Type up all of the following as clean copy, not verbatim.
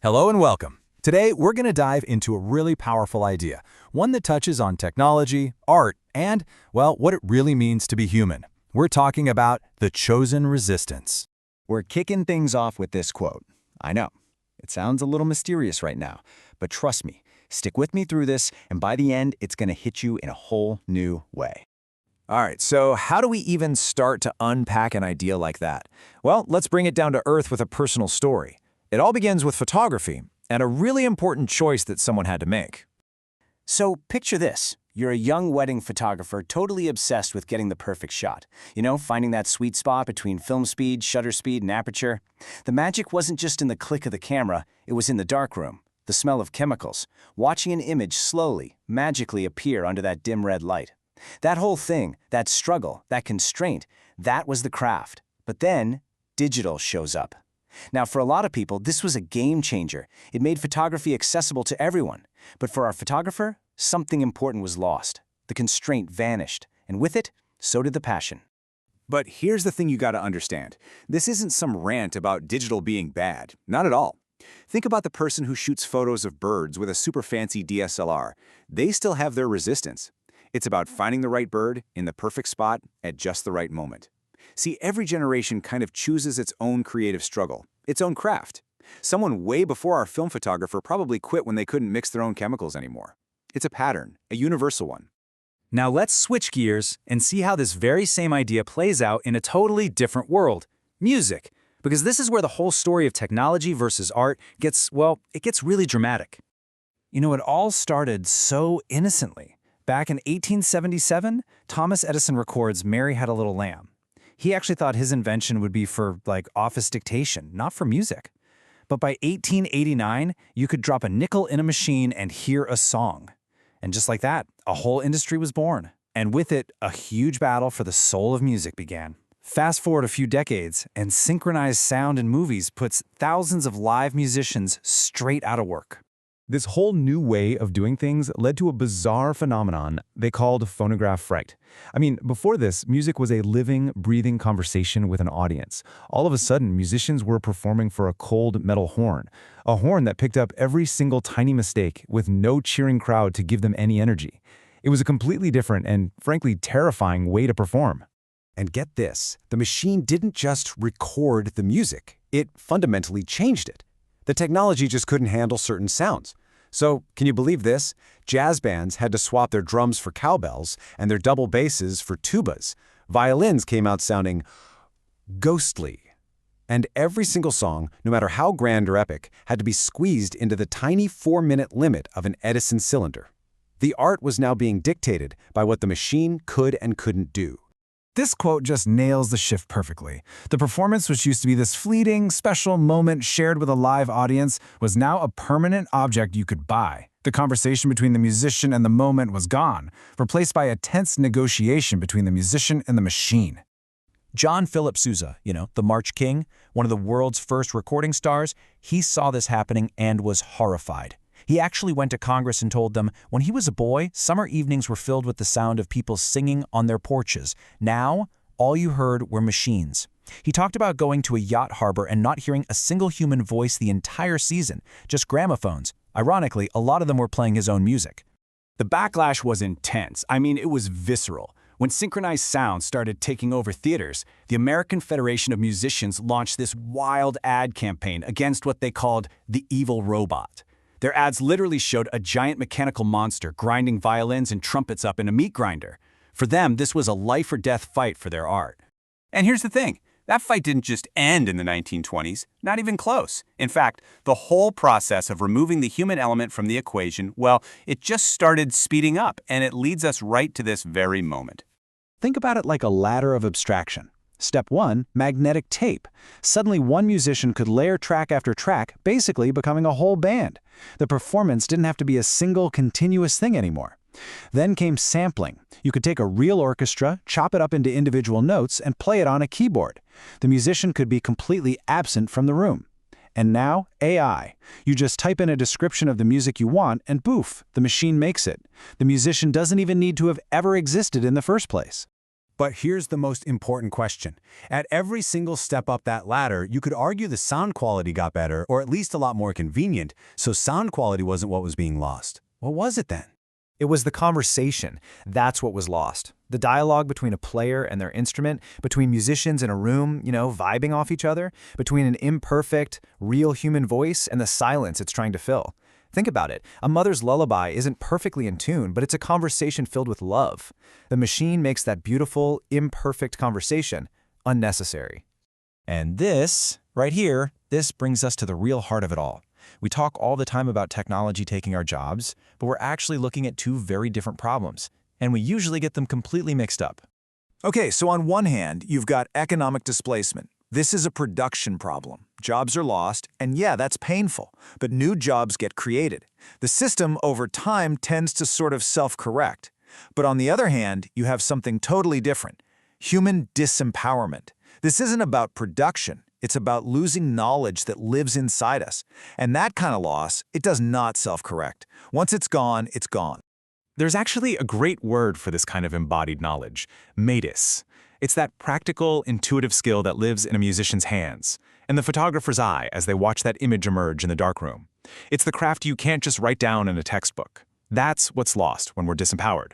Hello and welcome. Today, we're going to dive into a really powerful idea, one that touches on technology, art, and, well, what it really means to be human. We're talking about the chosen resistance. We're kicking things off with this quote. I know, it sounds a little mysterious right now, but trust me, stick with me through this, and by the end, it's going to hit you in a whole new way. All right, so how do we even start to unpack an idea like that? Well, let's bring it down to earth with a personal story. It all begins with photography, and a really important choice that someone had to make. So picture this. You're a young wedding photographer totally obsessed with getting the perfect shot. You know, finding that sweet spot between film speed, shutter speed, and aperture. The magic wasn't just in the click of the camera, it was in the darkroom, the smell of chemicals, watching an image slowly, magically appear under that dim red light. That whole thing, that struggle, that constraint, that was the craft. But then, digital shows up. Now, for a lot of people, this was a game changer. It made photography accessible to everyone. But for our photographer, something important was lost. The constraint vanished, and with it, so did the passion. But here's the thing you gotta understand. This isn't some rant about digital being bad. Not at all. Think about the person who shoots photos of birds with a super fancy DSLR. They still have their resistance. It's about finding the right bird in the perfect spot at just the right moment. See, every generation kind of chooses its own creative struggle, its own craft. Someone way before our film photographer probably quit when they couldn't mix their own chemicals anymore. It's a pattern, a universal one. Now let's switch gears and see how this very same idea plays out in a totally different world, music. Because this is where the whole story of technology versus art gets, well, it gets really dramatic. You know, it all started so innocently. Back in 1877, Thomas Edison records Mary Had a Little Lamb. He actually thought his invention would be for, like, office dictation, not for music. But by 1889, you could drop a nickel in a machine and hear a song. And just like that, a whole industry was born. And with it, a huge battle for the soul of music began. Fast forward a few decades, and synchronized sound in movies puts thousands of live musicians straight out of work. This whole new way of doing things led to a bizarre phenomenon they called phonograph fright. I mean, before this, music was a living, breathing conversation with an audience. All of a sudden, musicians were performing for a cold metal horn, a horn that picked up every single tiny mistake with no cheering crowd to give them any energy. It was a completely different and, frankly, terrifying way to perform. And get this, the machine didn't just record the music, it fundamentally changed it. The technology just couldn't handle certain sounds. So, can you believe this? Jazz bands had to swap their drums for cowbells and their double basses for tubas. Violins came out sounding ghostly. And every single song, no matter how grand or epic, had to be squeezed into the tiny 4-minute limit of an Edison cylinder. The art was now being dictated by what the machine could and couldn't do. This quote just nails the shift perfectly. The performance, which used to be this fleeting, special moment shared with a live audience, was now a permanent object you could buy. The conversation between the musician and the moment was gone, replaced by a tense negotiation between the musician and the machine. John Philip Sousa, the March King, one of the world's first recording stars, he saw this happening and was horrified. He actually went to Congress and told them, when he was a boy, summer evenings were filled with the sound of people singing on their porches. Now, all you heard were machines. He talked about going to a yacht harbor and not hearing a single human voice the entire season, just gramophones. Ironically, a lot of them were playing his own music. The backlash was intense. I mean, it was visceral. When synchronized sound started taking over theaters, the American Federation of Musicians launched this wild ad campaign against what they called the evil robot. Their ads literally showed a giant mechanical monster grinding violins and trumpets up in a meat grinder. For them, this was a life-or-death fight for their art. And here's the thing. That fight didn't just end in the 1920s, not even close. In fact, the whole process of removing the human element from the equation, well, it just started speeding up, and it leads us right to this very moment. Think about it like a ladder of abstraction. Step 1, magnetic tape. Suddenly one musician could layer track after track, basically becoming a whole band. The performance didn't have to be a single continuous thing anymore. Then came sampling. You could take a real orchestra, chop it up into individual notes, and play it on a keyboard. The musician could be completely absent from the room. And now, AI. You just type in a description of the music you want, and poof, the machine makes it. The musician doesn't even need to have ever existed in the first place. But here's the most important question. At every single step up that ladder, you could argue the sound quality got better, or at least a lot more convenient, so sound quality wasn't what was being lost. What was it then? It was the conversation. That's what was lost. The dialogue between a player and their instrument, between musicians in a room, vibing off each other, between an imperfect, real human voice and the silence it's trying to fill. Think about it. A mother's lullaby isn't perfectly in tune, but it's a conversation filled with love. The machine makes that beautiful, imperfect conversation unnecessary. And this, right here, this brings us to the real heart of it all. We talk all the time about technology taking our jobs, but we're actually looking at two very different problems, and we usually get them completely mixed up. Okay, so on one hand, you've got economic displacement. This is a production problem. Jobs are lost, and yeah, that's painful, but new jobs get created. The system, over time, tends to sort of self-correct. But on the other hand, you have something totally different: human disempowerment. This isn't about production. It's about losing knowledge that lives inside us. And that kind of loss, it does not self-correct. Once it's gone, it's gone. There's actually a great word for this kind of embodied knowledge: metis. It's that practical, intuitive skill that lives in a musician's hands and the photographer's eye as they watch that image emerge in the darkroom. It's the craft you can't just write down in a textbook. That's what's lost when we're disempowered.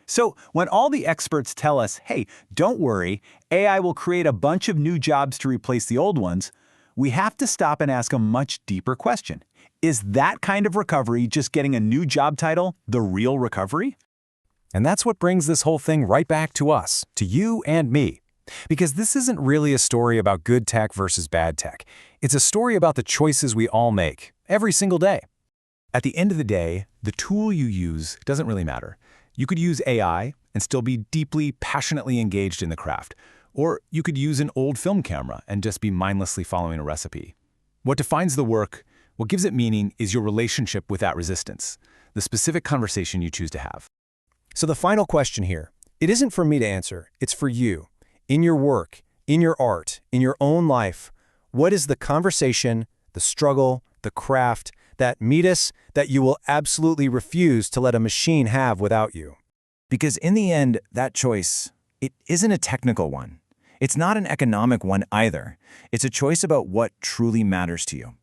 So when all the experts tell us, hey, don't worry, AI will create a bunch of new jobs to replace the old ones, we have to stop and ask a much deeper question. Is that kind of recovery, just getting a new job title, the real recovery? And that's what brings this whole thing right back to us, to you and me. Because this isn't really a story about good tech versus bad tech. It's a story about the choices we all make, every single day. At the end of the day, the tool you use doesn't really matter. You could use AI and still be deeply, passionately engaged in the craft. Or you could use an old film camera and just be mindlessly following a recipe. What defines the work, what gives it meaning, is your relationship with that resistance, the specific conversation you choose to have. So the final question here, it isn't for me to answer, it's for you. In your work, in your art, in your own life, what is the conversation, the struggle, the craft, that metis that you will absolutely refuse to let a machine have without you? Because in the end, that choice, it isn't a technical one. It's not an economic one either. It's a choice about what truly matters to you.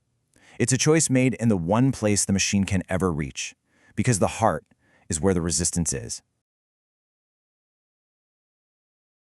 It's a choice made in the one place the machine can ever reach, because the heart is where the resistance is.